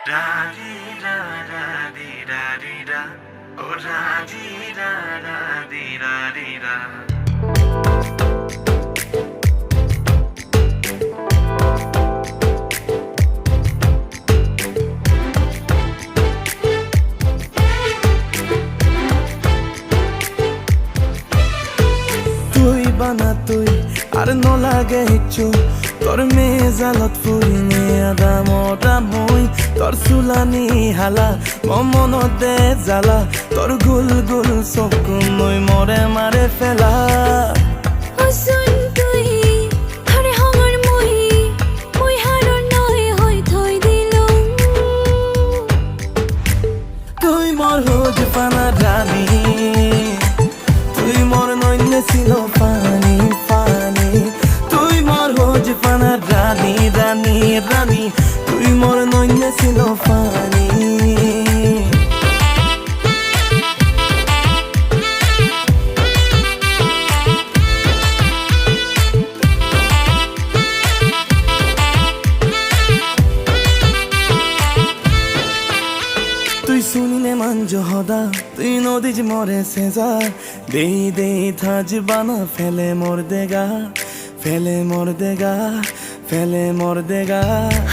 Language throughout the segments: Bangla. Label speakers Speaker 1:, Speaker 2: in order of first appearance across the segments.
Speaker 1: Da di da da di da di da. Oh da di da da di da di da.
Speaker 2: তুই বানা তুই আর নলাগে হিচ্ছু তোর মেজালত ফুরিনে আদা মটা মই তোর চুলানি হালা মমনত দে জ্বালা তোর গুল গুল চকু নৈ মরে মারে ফেলা তুই মর হোজ পানা রানী তুই মর নইলে ছিল পানি পানি তুই মর হোজ পানা রানী রানী রানী তুই মর নইলে ছিল পানি তুই শুনিলে মাঞ্জ হদা তুই নদী যে মরে সেজা দেই দেই থাজ বানা ফেলে মর দেগা ফেলে মর দেগা ফেলে মর দেগা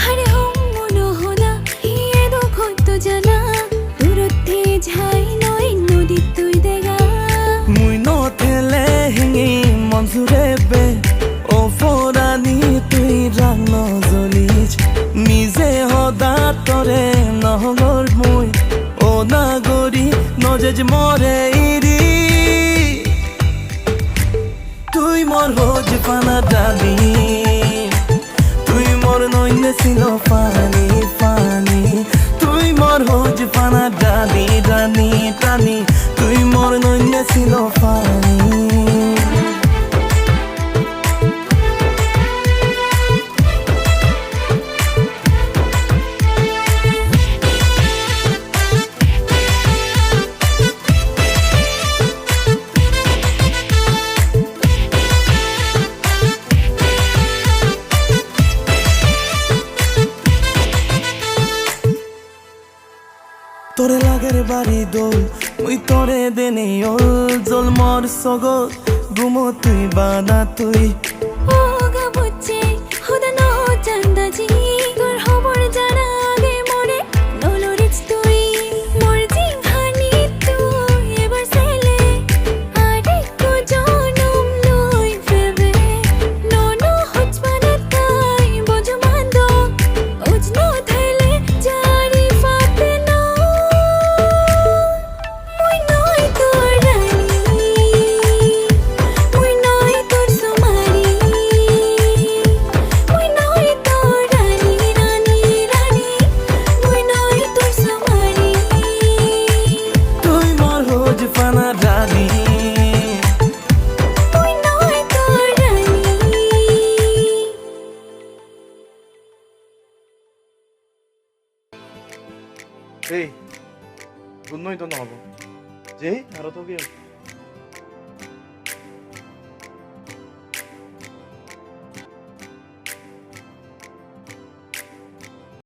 Speaker 3: আরে হম মনো হলা ইয়ে দুঃখ তো জানা দূরত্বে যাই নই নদী তুই দেগা
Speaker 2: মুই নথেলে হিঙি মনসুরে বে ও ফোরানি তুই রাং নজলিজ নিজে হদা তরে নহগর মুই ও নাগরি নজেজ মরে ইরি তুই মর হোজ পানা ডালি তুই মর নইলে ছিল পানি পানি তুই মর হোজ পানা ডালি ডানি ডানি তুই মর নইলে ছিল পানি তোরে লাগের বাড়ি দোল মুই তোরে দেনে ওল জল মর সগল গুমো তুই বানা তুই
Speaker 3: ও গা বুঝছে হুদা ন চান্দাজি তোর খবর জানা আগে মরে নলরিচ তুই মোর জিংহানি তুই এবার সেলে আরে কো জনম লই ফেবে ননো হচমানা তাই বজু মান্দ উজ ন থাইলে জারি ফাতে না মুই নই তোর রানী মুই নই তোর সুমারি মুই নই তোর রানী রানী রানী মুই নই তোর সুমারি
Speaker 2: তুই মর হোজ পানা ডালি
Speaker 3: মুই নই তোর রানী
Speaker 4: এই শূন্যই তো নহব যে আরো তো কি